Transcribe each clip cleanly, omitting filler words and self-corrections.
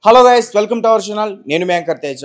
Hello guys, welcome to our channel. నేను మీ anchor Teja.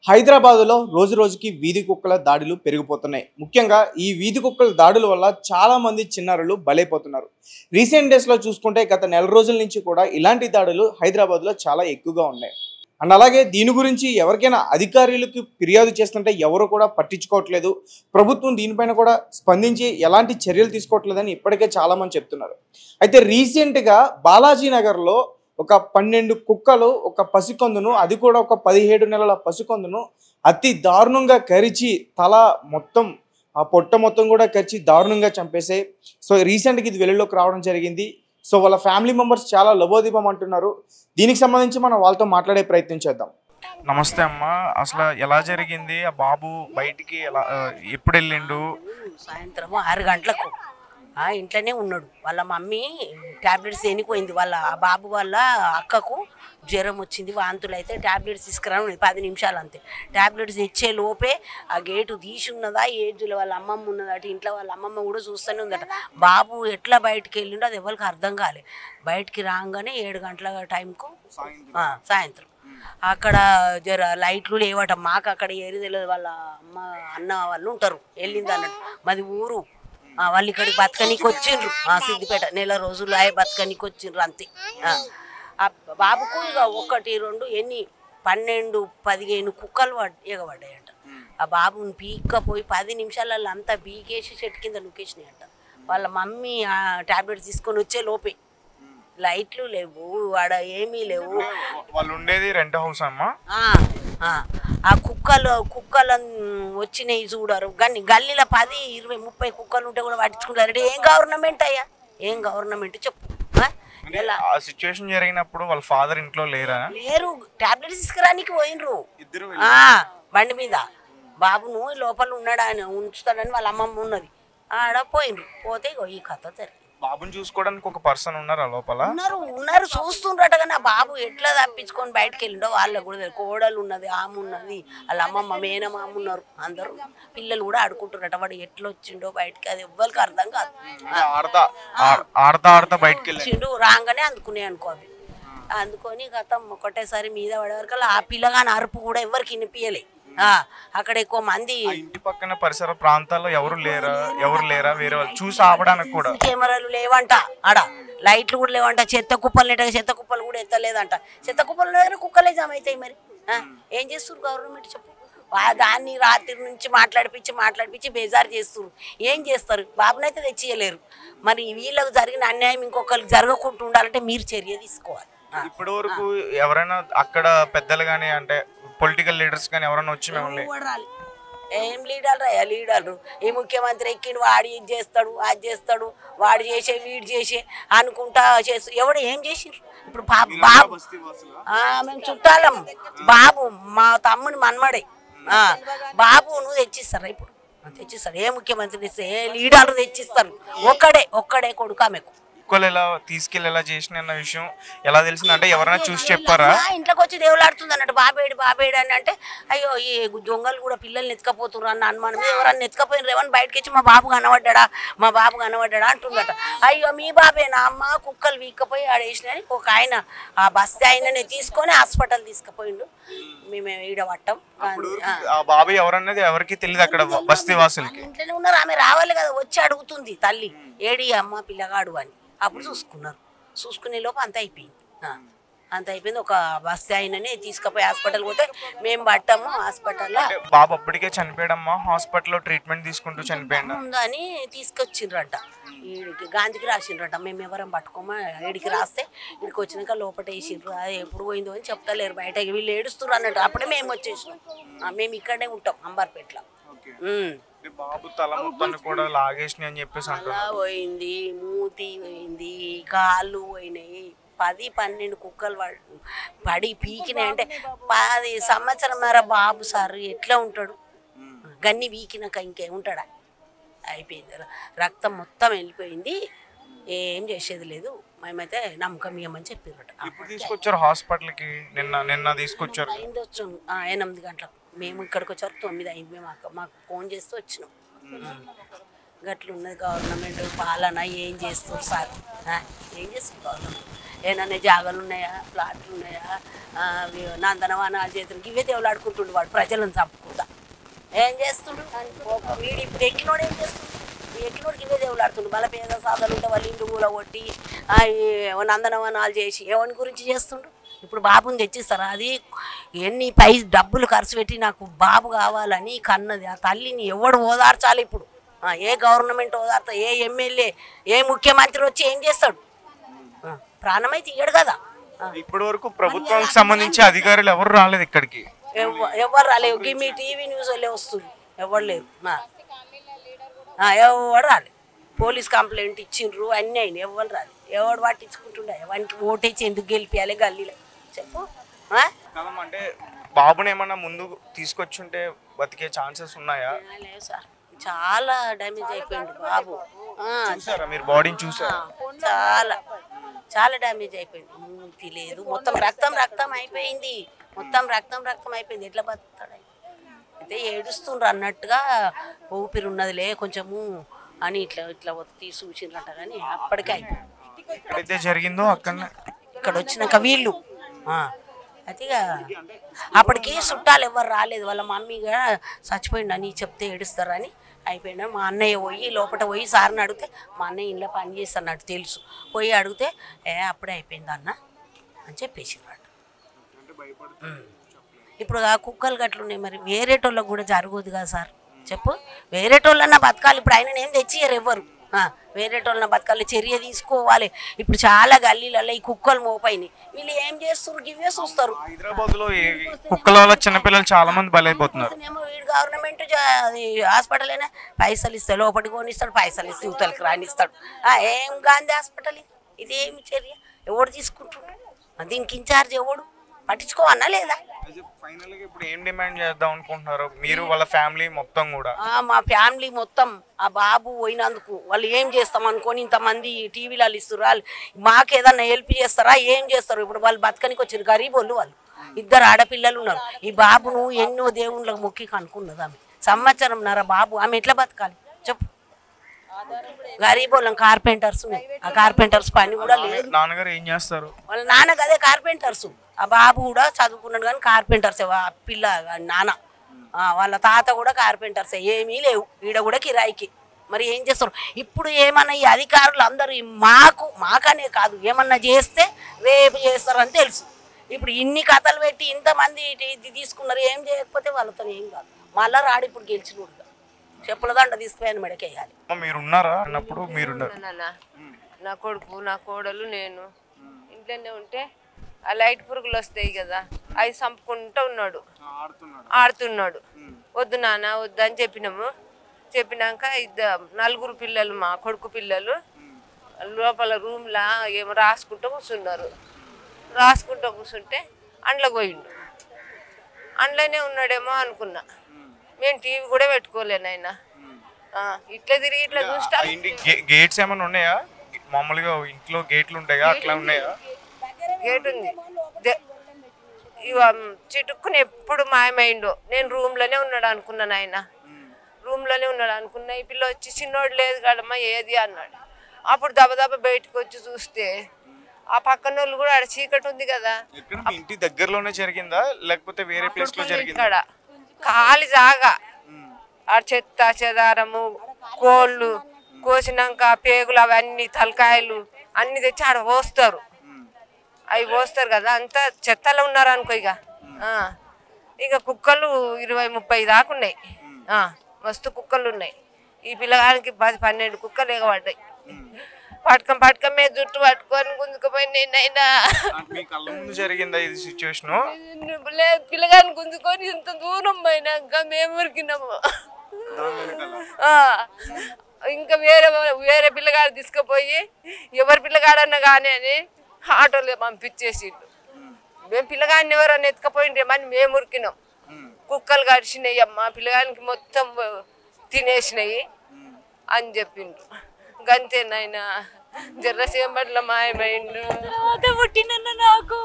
హైదరాబాద్లో రోజు రోజుకి వీధి కుక్కల దాడులు పెరిగిపోతున్నాయి. ముఖ్యంగా ఈ వీధి కుక్కల దాడుల వల్ల చాలామంది చిన్నారులు బలైపోతున్నారు. రీసెంట్ డేస్లో చూసుకుంటే గత నెల రోజుల నుంచి కూడా ఇలాంటి దాడులు హైదరాబాద్లో చాలా ఎక్కువగా ఉన్నాయి. అండ్ అలాగే దీని గురించి ఎవరికైనా అధికారులకు ఫిర్యాదు చేస్తుంటే ఎవరు కూడా పట్టించుకోవట్లేదు. ప్రభుత్వం దీనిపైన కూడా స్పందించి ఎలాంటి చర్యలు తీసుకోవట్లేదని ఇప్పటికే చాలామంది చెప్తున్నారు. అయితే రీసెంట్గా బాలాజీ నగర్లో ఒక 12 కుక్కలు ఒక పసికందును, అది కూడా ఒక 17 నెలల పసికందును అతి దారుణంగా కరిచి తల మొత్తం ఆ పొట్ట మొత్తం కూడా కరిచి దారుణంగా చంపేసాయి. సో రీసెంట్గా ఇది వెలుగులోకి రావడం జరిగింది. సో వాళ్ళ ఫ్యామిలీ మెంబర్స్ చాలా లబోదిబం అంటున్నారు. దీనికి సంబంధించి మనం వాళ్ళతో మాట్లాడే ప్రయత్నం చేద్దాం. నమస్తే అమ్మ. అసలు ఎలా జరిగింది? ఆ బాబు బయటికి ఎలా ఎప్పుడు వెళ్ళిండు? సాయంత్రం 6 గంటలకు ఇంట్లోనే ఉన్నాడు. వాళ్ళ మమ్మీ ట్యాబ్లెట్స్ ఎనిపోయింది. వాళ్ళ బాబు వాళ్ళ అక్కకు జ్వరం వచ్చింది, వాంతులు అయితే ట్యాబ్లెట్స్ తీసుకురాను 10 నిమిషాలు అంతే. ట్యాబ్లెట్స్ తెచ్చే లోపే ఆ గేటు తీసి ఉన్నదా, ఏజ్లో వాళ్ళ అమ్మమ్మ ఉన్నదట, ఇంట్లో వాళ్ళ అమ్మమ్మ కూడా చూస్తూనే ఉందట. బాబు ఎట్లా బయటికి వెళ్ళిండో అది ఎవరికి అర్థం కాలే. బయటికి రాగానే 7 గంటల టైంకు సాయంత్రం అక్కడ జర లైట్లు లేవట. మాకు అక్కడ ఏరి తెలియదు. వాళ్ళ అన్న వాళ్ళు ఉంటారు, వెళ్ళింది అన్నట్టు. మాది ఊరు. వాళ్ళు ఇక్కడికి బతకనీకి వచ్చిండ్రు. సిద్దిపేట నెల రోజులు బతకనీకి వచ్చిండ్రు అంతే. ఆ బాబుకు ఇక 1, 2 ఎన్ని 12, 15 కుక్కలు ఎగబడ్డాయంట. ఆ బాబుని పీక్కపోయి 10 నిమిషాలలో అంతా పీకేసి చెట్టు కింద నూకేసినాయి అంట. వాళ్ళ మమ్మీ టాబ్లెట్స్ తీసుకొని వచ్చే లోపే. లైట్లు లేవు, వాడ ఏమీ లేవు. వాళ్ళు ఉండేది రెంట్ హౌస్ అమ్మ. ఆ కుక్కలు వచ్చినాయి చూడరు. గల్లీలో 10, 20, 30 కుక్కలు ఉంటే కూడా పట్టించుకుంటారు. ఏం గవర్నమెంట్ అయ్యా, ఏం గవర్నమెంట్ చెప్పు. ఆ సిచ్యువేషన్ జరిగినప్పుడు వాళ్ళ ఫాదర్ ఇంట్లో లేరు. టాబ్లెట్స్ తీసుకురానికి పోయినరు బండి మీద. బాబును లోపల ఉన్నాడు, ఆయన ఉంచుతాడని వాళ్ళ అమ్మమ్మ ఉన్నది. ఆడ పోయినరు. పోతే ఈ కథ జరిగింది. బాబుని చూసుకోవడానికి ఒక పర్సన్ ఉన్నారా లోపల? ఉన్నారు చూస్తుండ్రట. కానీ ఆ బాబు ఎట్లా తప్పించుకొని బయటకు వెళ్ళిండో వాళ్ళకు కూడా తెలియదు. కోడలు ఉన్నది, ఆమె ఉన్నది, వాళ్ళ అమ్మమ్మ మేనమామ ఉన్నారు. అందరూ పిల్లలు కూడా ఆడుకుంటున్నట. వాడు ఎట్లా వచ్చిండో బయటకి అది ఎవ్వరికి అర్థం కాదు. ఆడతా బయటకి వచ్చిండు, రాగానే అందుకునే అనుకోవాలి. అందుకొని గతం ఒకటేసారి మీద పడే వరకు ఆ పిల్లగాని అరుపు కూడా ఎవరికి వినిపించలే. అక్కడ ఎక్కువ మంది ఇంటి పక్కన పరిసర ప్రాంతాల్లో ఎవరు లేరా వేరే వాళ్ళు చూసి ఆపడానికి కూడా కెమెరాలు లేవంట. ఆడ లైట్లు కూడా లేవంట. చెత్త కుప్పలు నెట్టగా చెత్త కుప్పలు కూడా ఎత్తలేదంట. చెత్త కుప్పలు దగ్గర కుక్కలే జమ అవుతాయి. మరి ఏం చేస్తున్నారు గవర్నమెంట్ చెప్పు. దాన్ని రాత్రి నుంచి మాట్లాడిపించి బేజారు చేస్తున్నారు. ఏం చేస్తారు? బాబునైతే తెచ్చియలేరు. మరి వీళ్ళకు జరిగిన అన్యాయం ఇంకొకరికి జరగకుండా ఉండాలంటే మీరు చర్య తీసుకోవాలి. ఇప్పటి వరకు ఎవరైనా అక్కడ పెద్దలు కానీ అంటే పొలిటికల్ లీడర్స్ కానీ ఎవరైనా వచ్చి మిమ్మల్ని ఏం లీడర్లు ఈ ముఖ్యమంత్రి ఎక్కిండు, వాడు ఇది చేస్తాడు, అది చేస్తాడు, వాడు చేసే వీడు చేసే అనుకుంటా చేస్తూ ఎవడు ఏం చేసిండ్రు. ఇప్పుడు బాబు మేము చుట్టాలం. బాబు మా తమ్ముని మన్మడే. బాబు నువ్వు తెచ్చిస్తారా? ఇప్పుడు తెచ్చిస్తాడు. ఏ ముఖ్యమంత్రి తెస్తే ఏ లీడర్లు తెచ్చిస్తారు? ఒక్కడే కొడుకు ఆమెకు. కుక్కలు ఎలా తీసుకెళ్ళి ఎలా చేసిన అన్న విషయం ఎలా తెలిసింది? అంటే ఎవరైనా చూసి చెప్పారా? ఇంట్లోకి వచ్చి దేవులాడుతుంది అన్నట్టు. బాబేడు అని అంటే అయ్యో ఈ దొంగలు కూడా పిల్లల్ని ఎత్తుకపోతున్నారు అన్న అనుమానం. ఎవరన్నా ఎత్తుకపోయిన ఏమన్నా బయటకి వచ్చి మా బాబు కనబడ్డా అంటుందట. అయ్యో మీ బాబేనా అమ్మ, కుక్కలు వీక్కపోయి ఆడేసినని ఒక ఆయన ఆ బస్తీ ఆయననే తీసుకొని హాస్పిటల్ తీసుకుపోయిండు. మేము ఈడ పట్టాం. బాబు ఎవరన్నది ఎవరికి తెలియదు అక్కడ బస్తీ వాసులకి. ఇంట్లోనే ఉన్నారు. ఆమె రావాలి కదా, వచ్చి అడుగుతుంది తల్లి ఏడి అమ్మ పిల్లగాడు అని. అప్పుడు చూసుకునే లోపు అంత అయిపోయింది. ఒక బస్తీ ఆయననే తీసుకుపోయి హాస్పిటల్ పోతే మేము పట్టాము. హాస్పిటల్లో బాబు అప్పటికే చనిపోయాడమ్మా. హాస్పిటల్లో ట్రీట్మెంట్ తీసుకుంటూ చనిపోయాడు అని తీసుకొచ్చిండ్రంట. ఈడికి గాంధీకి రాసిండ్రంట. మేము ఎవరం పట్టుకోమా ఈడికి రాస్తే ఈడికి వచ్చినాక లోపల వేసిండ్రు. అది ఎప్పుడు పోయిందో అని చెప్తలేరు. బయట వీళ్ళు ఏడుస్తున్నారు అన్నట్టు. అప్పుడే మేము వచ్చేసినాం. మేము ఇక్కడనే ఉంటాం అంబర్పేటలో. బాబు తల మొత్తాన్ని కూడా లాగేసినాయి అని చెప్పేసి అంటున్నారు. పోయింది, మూతి పోయింది, కాళ్ళు పోయినాయి. 10, 12 కుక్కలు పడి పీకినాయి. అంటే 10 సంవత్సరంన్నర బాబు సార్ ఎట్లా ఉంటాడు? గన్ని పీకినాక ఇంకేముంటాడా? అయిపోయింది. రక్తం మొత్తం వెళ్ళిపోయింది. ఏం చేసేది లేదు. మేమైతే నమ్మకం ఇవ్వమని చెప్పారట. తీసుకొచ్చారు హాస్పిటల్కి. నిన్న తీసుకొచ్చారు. అయింది. వచ్చాం 8 గంటలకు. మేము ఇక్కడికి వచ్చారు 9 అయింది. మేము మాకు ఫోన్ చేస్తూ వచ్చినాం. గట్లున్నది గవర్నమెంట్ పాలన. ఏం చేస్తారు సార్? ఏం చేస్తారు గవర్నమెంట్? ఏమన్నా జాగాలు ఉన్నాయా, ప్లాట్లు ఉన్నాయా, నందనవనాలు చేతులకి ఇవే దేవులాడుకుంటుండు వాడు ప్రజలను చంపుకుంటా. ఏం చేస్తుండు వీడు ఇప్పుడు ఎక్కినోడు ఏం చేస్తుండు? ఎక్కినోడికి ఇవే దేవులాడుతుండు. మళ్ళీ పేద సాధలు ఉంటే వాళ్ళు ఇంటి కూల కొట్టి నందనవనాలు చేసి ఎవరి గురించి చేస్తుండు? ఇప్పుడు బాబుని తెచ్చిస్తారా? అది ఎన్ని డబ్బులు ఖర్చు పెట్టి నాకు బాబు కావాలని కన్నది ఆ తల్లిని ఎవడు ఓదార్చాలి ఇప్పుడు? ఏ గవర్నమెంట్ ఓదార్తా? ఏ ఎమ్మెల్యే, ఏ ముఖ్యమంత్రి వచ్చి ఏం చేస్తాడు? ప్రాణమైతే ఇయ్యడు కదా. ఇప్పటి వరకు ప్రభుత్వానికి సంబంధించి అధికారులు ఎవరు రాలేదు ఇక్కడికి. ఎవరు రాలేదు. మీ టీవీ న్యూస్ వాళ్ళే వస్తుంది, ఎవరు లేరు. ఎవరు రాలేదు. పోలీస్ కంప్లైంట్ ఇచ్చిండ్రు, అన్నీ అయినాయి, ఎవరు రాలేదు. ఎవడు పట్టించుకుంటుండే? వానికి ఓటేసి ఎందుకు గెలిపియాలి గల్లీలో చెప్పు? అంటే బాబుని ఏమన్నా ముందు తీసుకొచ్చుంటే బతికే ఛాన్సెస్ ఉన్నాయా? లేదు సార్, చాలా డ్యామేజ్ అయిపోయింది బాబు. చూసారా మీరు బాడీని? చూసారా? చాలా చాలా డ్యామేజ్ అయిపోయింది. మూతి లేదు, మొత్తం రక్తం రక్తం అయిపోయింది. మొత్తం రక్తం రక్తం అయిపోయింది. ఎట్లా బతుకుతాడు? అయితే ఏడుస్తుండ్రు అన్నట్టుగా ఊపిరి ఉన్నదిలే కొంచెము అని ఇట్లా ఇట్లా తీసి చూసిండ్రంట. కానీ అప్పటికే అయిపోయింది. ఎక్కడైతే జరిగిందో అక్కడ ఇక్కడ వచ్చినాక వీళ్ళు అయితే అప్పటికి చుట్టాలు ఎవరు రాలేదు. వాళ్ళ మమ్మీగా చచ్చిపోయిండని చెప్తే ఏడుస్తారని అయిపోయినా. మా అన్నయ్య పోయి లోపల పోయి సార్ని అడిగితే మా అన్నయ్య ఇంట్లో పని చేస్తున్నట్టు తెలుసు. పోయి అడిగితే అప్పుడే అయిపోయింది అన్న అని చెప్పేసినాడు. ఇప్పుడు ఆ కుక్కలు గట్లున్నాయి, మరి వేరేటోళ్ళకు కూడా జరగదు కదా సార్ చెప్పు? వేరేటోళ్ళన్నా బతకాలి. ఇప్పుడు ఆయన ఏం తెచ్చియ్యరు ఎవ్వరు. వేరేటోళ్ళన బతకాలి, చర్య తీసుకోవాలి. ఇప్పుడు చాలా గల్లీలలో ఈ కుక్కలు మోపైనాయి. వీళ్ళు ఏం చేస్తారు? గివ్వే చూస్తారు. హైదరాబాద్ లో కుక్కల వల్ల చిన్నపిల్లలు చాలా మంది బలైపోతున్నారు. వీడు గవర్నమెంట్ హాస్పిటల్ అయినా పైసలు ఇస్తాడు, లోపలికి కొనిస్తాడు, పైసలు ఇస్తే యువతలకి రానిస్తాడు. ఏం గాంధీ హాస్పిటల్ ఇది ఏమి చర్య? ఎవడు తీసుకుంటున్నాడు? దీనికి ఇన్ఛార్జ్ ఎవడు? పట్టించుకోవన్నా లేదా? ఫైనల్ గా ఇప్పుడు ఏం డిమాండ్ చేద్దాం అనుకుంటున్నారు మీరు, వాళ్ళ ఫ్యామిలీ మొత్తం కూడా? మా ఫ్యామిలీ మొత్తం ఆ బాబు పోయినందుకు వాళ్ళు ఏం చేస్తాం అనుకొని ఇంతమంది టీవీలలో ఇస్తారు. మాకు ఏదన్నా హెల్ప్ చేస్తారా? ఏం చేస్తారు? ఇప్పుడు వాళ్ళు బతకనికి వచ్చారు, గరీబోళ్ళు వాళ్ళు. 2 ఆడపిల్లలు ఉన్నారు. ఈ బాబును ఎన్నో దేవుళ్ళకు మొక్కి కనుక్కున్నది ఆమె. సంవత్సరంన్నర బాబు, ఆమె ఎట్లా బతకాలి చెప్పు? గరీబోళ్ళం కార్పెంటర్స్ ఉన్నాయి. ఆ కార్పెంటర్స్ పని కూడా లేదు. నాన్నగారు ఏం చేస్తారు? వాళ్ళ నాన్నకు అదే కార్పెంటర్స్. ఆ బాబు కూడా చదువుకున్నాడు కానీ కార్పెంటర్సే పిల్ల నాన్న. వాళ్ళ తాత కూడా కార్పెంటర్సే. ఏమీ లేవు ఈడ కూడా కిరాయికి. మరి ఏం చేస్తారు? ఇప్పుడు ఏమన్నా ఈ అధికారులు అందరూ మాకనే కాదు, ఏమన్నా చేస్తే రేపు చేస్తారని తెలుసు. ఇప్పుడు ఇన్ని కథలు పెట్టి ఇంతమంది తీసుకున్నారు, ఏం చేయకపోతే వాళ్ళతో ఏం కాదు. మళ్ళా రాడు ఇప్పుడు గెలిచినోడుగా చెప్పుల దండ తీసుకుపోయాను మెడకేయాలి. మీరున్నారా అన్నప్పుడు? మీరున్నారు. నా కొడుకు, నా కోడలు, నేను ఇంట్లోనే ఉంటే ఆ లైట్ పురుగులు వస్తాయి కదా, అవి చంపుకుంటూ ఉన్నాడు, ఆడుతున్నాడు. వద్దు నాన్న వద్దు అని చెప్పినాము. చెప్పినాక 4 పిల్లలు, మా కొడుకు పిల్లలు లోపల రూమ్లా ఏమో రాసుకుంటూ కూర్చున్నారు. రాసుకుంటూ కూర్చుంటే అండ్లో పోయిండు. అండ్లోనే ఉన్నాడేమో అనుకున్నా. మేము టీవీ కూడా పెట్టుకోలేను. ఆయన ఇట్లా తిరిగి ఇట్లా చూస్తా. గేట్స్ ఏమైనా ఉన్నాయా? మామూలుగా ఇంట్లో గేట్లు ఉంటాయా? అట్లా ఉన్నాయా? గేట్ ఉంది. చిటుక్కుని ఎప్పుడు మాయమైండో. నేను రూమ్లోనే ఉన్నాడు అనుకున్నాను. ఆయన రూమ్లోనే ఉన్నాడు అనుకున్నా. ఈ పిల్ల వచ్చి చిన్నోడు లేదు కదమ్మా ఏది అన్నాడు. అప్పుడు దబదబ బయటకు వచ్చి చూస్తే ఆ పక్కన వాళ్ళు కూడా ఆడ చీకటి ఉంది కదా. ఇంటి దగ్గరలోనే జరిగిందా లేకపోతే వేరే ప్లేస్ లో జరిగిందా? ఇక్కడ ఖాళీ జాగా, ఆ చెత్త చెదారము, కోళ్ళు కోసినాక పేగులు అవన్నీ తలకాయలు అన్ని తెచ్చి ఆడ పోస్తారు. అవి పోస్తారు కదా, అంతా చెత్తలో ఉన్నారు అనుకో. ఇక కుక్కలు 20-30 దాకా ఉన్నాయి. మస్తు కుక్కలు ఉన్నాయి. ఈ పిల్లగానికి 10-12 కుక్కలు ఎగబడ్డాయి. పట్టుకం మీద జుట్టు పట్టుకొని గుంజుకుపోయి నేనైనా జరిగిందా ఇది సిచ్యువేషన్? లేదు, పిల్లగాని గుంజుకొని ఇంత దూరం పోయినాక మేము ఉరికినాము. ఇంకా వేరే పిల్లగాడు తీసుకుపోయి ఎవరి పిల్లగాడన్నా కానీ అని ఆటోలో పంపించేసిండు. మేము పిల్లగాడిని ఎవరన్నా ఎత్తుకపోయిండ్రేమని మేము ఉరికినాం. కుక్కలు కరిచినాయి అమ్మ, పిల్లగానికి మొత్తం తినేసినాయి అని చెప్పిండు. గంతేనాయన జర్రసేపట్లో మాయమైండు. పుట్టినన్న నాకు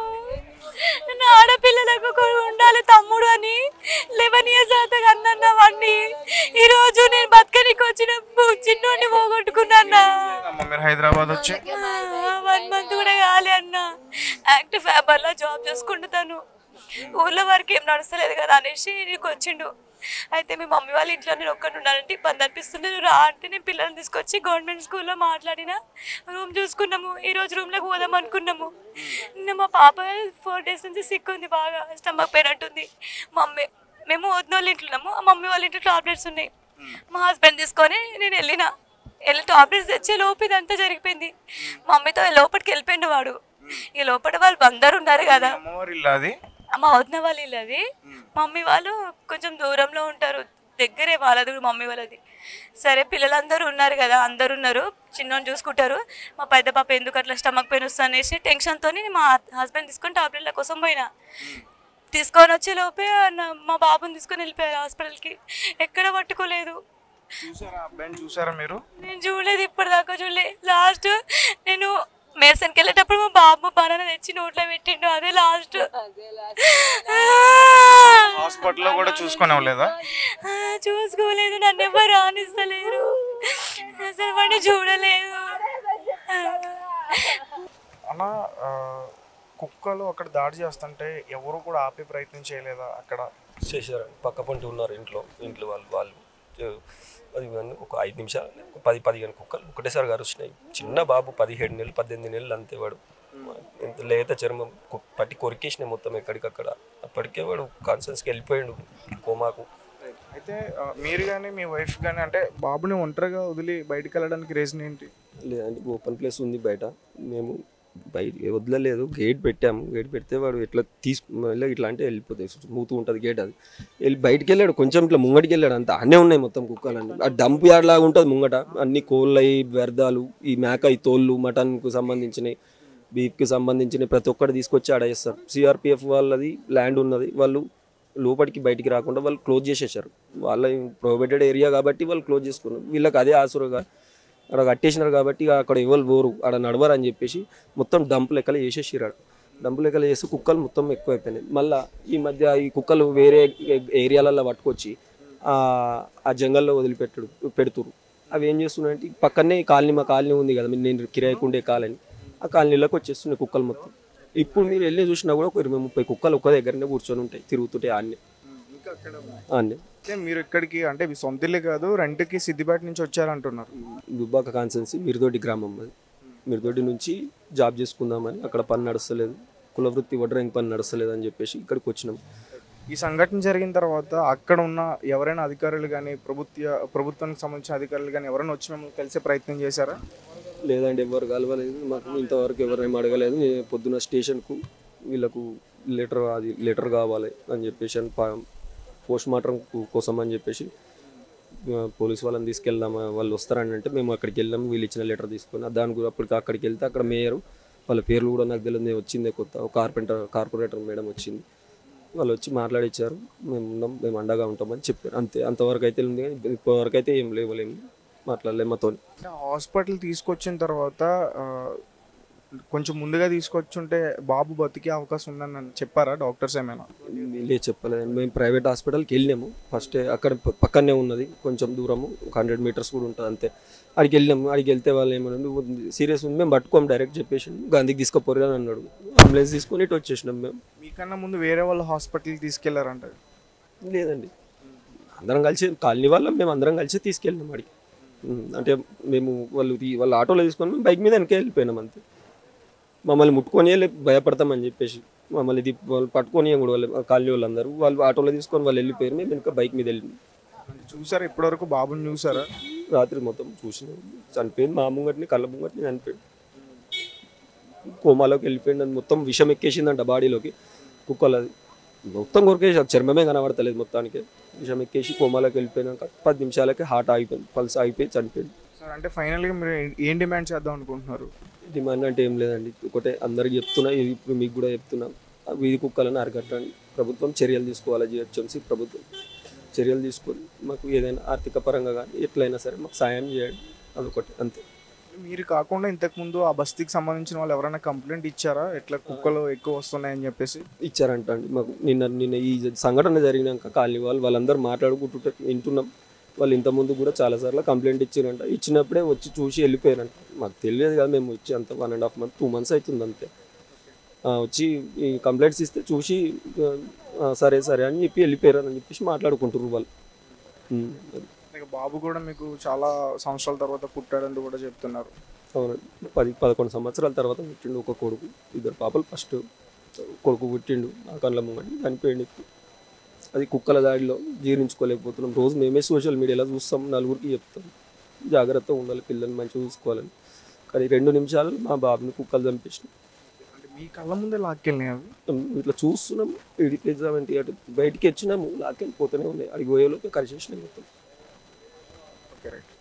నా ఆడపిల్లలకు కూడా ఉండాలి తమ్ముడు అని 11 years అవుతుంది అన్న వాడిని. ఈరోజు నేను బతకనికి వచ్చిన చిన్నోడిని పోగొట్టుకున్నా. మీరు హైదరాబాద్ వచ్చి 1 month కూడా కాలే అన్న. యాక్టివ్ ఫ్యాబర్లో జాబ్ చేసుకుంటాను. ఊర్లో వరకు ఏం నడుస్తలేదు కదా అనేసి నీకు వచ్చిండు. అయితే మీ మమ్మీ వాళ్ళ ఇంట్లో నేను ఒక్కటి ఉండాలంటే ఇబ్బంది అనిపిస్తుంది, నువ్వు రా అంటే నేను పిల్లల్ని తీసుకొచ్చి గవర్నమెంట్ స్కూల్లో మాట్లాడిన రూమ్ చూసుకున్నాము. ఈరోజు రూమ్లోకి పోదాం అనుకున్నాము. మా పాప 4 days నుంచి సిక్ ఉంది, బాగా స్టమక్ పెయిన్ అంటుంది. మేము వదిన వాళ్ళ ఇంట్లో ఉన్నాము, ఆ మమ్మీ వాళ్ళ ఇంట్లో టాబ్లెట్స్ ఉన్నాయి. మా హస్బెండ్ తీసుకొని నేను వెళ్ళి టాబ్లెట్స్ తెచ్చే లోపు ఇదంతా జరిగిపోయింది. మమ్మీతో లోపలికి వెళ్ళిపోయిండు వాడు. ఈ లోపల వాళ్ళు అందరు ఉన్నారు కదా, మా వదిన వాళ్ళ ఇల్లు అది. మమ్మీ వాళ్ళు కొంచెం దూరంలో ఉంటారు, దగ్గరే వాళ్ళది కూడా మమ్మీ వాళ్ళది. సరే పిల్లలందరూ ఉన్నారు కదా, అందరు ఉన్నారు, చిన్నోని చూసుకుంటారు. మా పెద్ద పాప ఎందుకు అట్లా స్టమక్ పెయిన్ వస్తుంది అనేసి టెన్షన్తో మా హస్బెండ్ తీసుకొని టాబ్లెట్ల కోసం పోయినా. తీసుకొని వచ్చే లోపే మా బాబుని తీసుకొని వెళ్ళిపోయారు హాస్పిటల్కి. ఎక్కడ పట్టుకోలేదు. చూసారా మీరు? నేను చూడలేదు, ఇప్పటిదాకా చూడలేదు. లాస్ట్ నేను మేర్సన్కి వెళ్ళేటప్పుడు మా బాబు బనానా తెచ్చి నోట్లో పెట్టిండు, అదే లాస్ట్. హాస్పిటల్లో కూడా చూసుకోలేదా? చూసుకోలేదు, నన్ను ఎవరు రానిస్తలేరు, అసలు వాడిని చూడలేదు. అలా కుక్కలు అక్కడ దాడి చేస్తుంటే ఎవరు కూడా ఆపే ప్రయత్నం చేయలేదా? అక్కడ చేశారు, పక్క పొంటి ఉన్నారు ఇంట్లో వాళ్ళు అది ఒక 5 నిమిషాలు 10-15 కుక్కలు ఒకటేసారి కరుస్తున్నాయి. చిన్న బాబు 17 నెలలు 18 నెలలు అంతే. వాడు లేత చర్మం పట్టి కొరికేసినాయి మొత్తం ఎక్కడికక్కడ. అప్పటికే వాడు కాన్షియస్కి వెళ్ళిపోయాడు కోమాకు. అయితే మీరు కానీ మీ వైఫ్ కానీ అంటే బాబుని ఒంటరిగా వదిలి బయటకు వెళ్ళడానికి రీజన్ ఏంటి? లేదండి, ఓపెన్ ప్లేస్ ఉంది బయట, మేము బయట వదలలేదు. గేట్ పెట్టాము, గేట్ పెడితే వాడు ఎట్లా మళ్ళీ ఇట్లా అంటే వెళ్ళిపోతాయి, స్మూత్ ఉంటుంది గేట్. అది వెళ్ళి బయటికి వెళ్ళాడు, కొంచెం ఇట్లా ముంగటికి వెళ్ళాడు, అంత అన్నీ ఉన్నాయి మొత్తం కుక్కలన్నీ. ఆ డంప్ యార్డ్ లాగా ఉంటుంది ముంగట, అన్ని కోళ్ళయి వ్యర్థాలు, ఈ మేక ఈ తోళ్ళు, మటన్కు సంబంధించినవి, బీఫ్కి సంబంధించినవి ప్రతి ఒక్కటి తీసుకొచ్చి ఆడేస్తారు. సిఆర్పిఎఫ్ వాళ్ళది ల్యాండ్ ఉన్నది, వాళ్ళు లోపలికి బయటికి రాకుండా వాళ్ళు క్లోజ్ చేసేసారు. వాళ్ళ ప్రొహిబిటెడ్ ఏరియా కాబట్టి వాళ్ళు క్లోజ్ చేసుకున్నారు. వీళ్ళకి అదే ఆసురుగా అక్కడ కట్టేసినారు కాబట్టి అక్కడ ఎవరు పోరు, అక్కడ నడవరు అని చెప్పేసి మొత్తం డంప్ లెక్కలు చేసేసిరాడు. డంప్ లెక్కలు చేసి కుక్కలు మొత్తం ఎక్కువైపోయినాయి. మళ్ళీ ఈ మధ్య ఈ కుక్కలు వేరే ఏరియాలలో పట్టుకొచ్చి ఆ జంగల్లో పెడుతురు. అవి ఏం చేస్తున్నాయంటే పక్కనే మా కాలనీ ఉంది కదా, నేను కిరాయికుండే కాలనీ, ఆ కాలనీలోకి వచ్చేస్తున్నాయి కుక్కలు మొత్తం. ఇప్పుడు మీరు వెళ్ళి చూసినా కూడా ఒక 20-30 కుక్కలు ఒక్క దగ్గరనే కూర్చొని ఉంటాయి, తిరుగుతుంటాయి ఆన్నే. మీరు ఇక్కడికి అంటే మీ సొంత ఇల్లే కాదు, రెంట్కి సిద్దిపేట నుంచి వచ్చారంటున్నారు. దుబ్బాక కాన్సెన్సీ మిరుదొడ్డి గ్రామం అది. మిరుదొడ్డి నుంచి జాబ్ చేసుకుందామని, అక్కడ పని నడుస్తలేదు, కులవృత్తి వడ్రంగి పని నడుస్తలేదు అని చెప్పేసి ఇక్కడికి వచ్చినాం. ఈ సంఘటన జరిగిన తర్వాత అక్కడ ఉన్న ఎవరైనా అధికారులు కానీ ప్రభుత్వానికి సంబంధించిన అధికారులు కానీ ఎవరైనా వచ్చి మేము కలిసే ప్రయత్నం చేశారా? లేదండి, ఎవరు కలవలేదు, మాకు ఇంతవరకు ఎవరేం అడగలేదు. పొద్దున్న స్టేషన్కు వీళ్ళకు లెటర్ కావాలి అని చెప్పేసి పోస్ట్ మార్టం కోసం అని చెప్పేసి పోలీస్ వాళ్ళని తీసుకెళ్దామా, వాళ్ళు వస్తారని అంటే మేము అక్కడికి వెళ్ళాము. వీళ్ళు ఇచ్చిన లెటర్ తీసుకొని దాని గురించి అక్కడికి వెళ్తే అక్కడ మేయర్ వాళ్ళ పేర్లు కూడా నాకు తెలియదు, వచ్చిందే కొత్త కార్పొరేటర్ మేడం వచ్చింది. వాళ్ళు వచ్చి మాట్లాడిచ్చారు, మేము అండగా ఉంటామని చెప్పారు, అంతే. అంతవరకు అయితే ఉంది, కానీ ఇప్పటివరకు అయితే ఏం లేవలేము, మాట్లాడలేము మాతో. హాస్పిటల్ తీసుకొచ్చిన తర్వాత కొంచెం ముందుగా తీసుకొచ్చుంటే బాబు బతికే అవకాశం ఉందని చెప్పారా డాక్టర్స్ ఏమైనా? లేదు, చెప్పలేదు. మేము ప్రైవేట్ హాస్పిటల్కి వెళ్ళినాము ఫస్ట్, అక్కడ పక్కనే ఉన్నది, కొంచెం దూరము, 100 meters కూడా ఉంటుంది అంతే. అడిగి వెళ్ళినాము. అడిగి వెళ్తే వాళ్ళు ఏమన్నా సీరియస్ ఉంది, మేము పట్టుకోము డైరెక్ట్ చెప్పేసి గాంధీకి తీసుకుపోరు అని అన్నాడు. అంబులెన్స్ తీసుకొని ఇటు వచ్చేసినాం మేము. మీకన్నా ముందు వేరే వాళ్ళు హాస్పిటల్కి తీసుకెళ్లారంట? లేదండి, అందరం కలిసి కాలనీ వాళ్ళం మేము అందరం కలిసి తీసుకెళ్ళినాం అడిగి. అంటే మేము వాళ్ళ ఆటోలో తీసుకొని మేము బైక్ మీద వెనకే వెళ్ళిపోయినాం అంతే. మమ్మల్ని ముట్టుకొని భయపడతామని చెప్పేసి మమ్మల్ని వాళ్ళు పట్టుకొని కూడా వాళ్ళు కాలనీ వాళ్ళందరూ వాళ్ళు ఆటోలో తీసుకొని వాళ్ళు వెళ్ళిపోయారు. మేము వెనక బైక్ మీద వెళ్ళినాం. చూసారా ఇప్పటివరకు బాబుని చూసారా? రాత్రి మొత్తం చూసినాం, చనిపోయింది. మా ముంగటిని కళ్ళ ముంగటిని చనిపోయింది, కోమాలోకి వెళ్ళిపోయింది. అది మొత్తం విషం ఎక్కేసిందంట బాడీలోకి, కుక్కలది మొత్తం కొరికేసి చర్మమే కనబడతలేదు, మొత్తానికి విషం ఎక్కేసి కోమాలోకి వెళ్ళిపోయినాక 10 నిమిషాలకి హార్ట్ ఆగిపోయింది, పల్స్ ఆగిపోయి చనిపోయింది. సార్ అంటే ఫైనల్గా మీరు ఏం డిమాండ్ చేద్దాం అనుకుంటున్నారు? డిమాండ్ అంటే ఏం లేదండి, ఒకటే అందరికి చెప్తున్నా, ఇది ఇప్పుడు మీకు కూడా చెప్తున్నా, వీధి కుక్కలను అరికట్టండి. ప్రభుత్వం చర్యలు తీసుకోవాలి, జిహెచ్ఎంసీ ప్రభుత్వం చర్యలు తీసుకొని మాకు ఏదైనా ఆర్థిక పరంగా కానీ ఎట్లయినా సరే మాకు సాయం చేయండి, అదొకటి అంతే. మీరు కాకుండా ఇంతకుముందు ఆ బస్తీకి సంబంధించిన వాళ్ళు ఎవరైనా కంప్లైంట్ ఇచ్చారా ఎట్లా కుక్కలు ఎక్కువ వస్తున్నాయని చెప్పేసి? ఇచ్చారంట అండి మాకు. నిన్న ఈ సంఘటన జరిగినాక కాలనీ వాళ్ళందరూ మాట్లాడుకుంటుంటే వింటున్నాం. వాళ్ళు ఇంతకుముందు కూడా చాలాసార్లు కంప్లైంట్ ఇచ్చారంట. ఇచ్చినప్పుడే వచ్చి చూసి వెళ్ళిపోయారంట. మాకు తెలియదు కదా, మేము వచ్చి అంత 1.5 month 2 months అవుతుంది అంతే. వచ్చి ఈ కంప్లైంట్స్ ఇస్తే చూసి సరే సరే అని చెప్పి వెళ్ళిపోయారని చెప్పేసి మాట్లాడుకుంటారు వాళ్ళు. బాబు కూడా మీకు చాలా సంవత్సరాల తర్వాత పుట్టాడని కూడా చెప్తున్నారు. అవునండి, 10-11 సంవత్సరాల తర్వాత పుట్టిండు ఒక కొడుకు. 2 పాపలు. ఫస్ట్ కొడుకు పుట్టిండు నా కళ్ళ ముంగండి, చనిపోయిండు. అది కుక్కల దాడిలో జీర్ణించుకోలేకపోతున్నాం. రోజు మేమే సోషల్ మీడియాలో చూస్తాం, నలుగురికి చెప్తాం జాగ్రత్తగా ఉండాలి, పిల్లల్ని మంచిగా చూసుకోవాలని. కానీ 2 నిమిషాలు మా బాబుని కుక్కలు చంపేసినాం. మీ కళ్ళ ముందే లాక్కెళ్ళినాయి అవి? ఇట్లా చూస్తున్నాము, ఇడికి ఎగ్జామంటే అటు బయటికి వచ్చినాము, లాక్కెళ్ళిపోతూనే ఉన్నాయి. అడిగి పోయేలోపే కరిచేసినాయి మొత్తం. Okay right.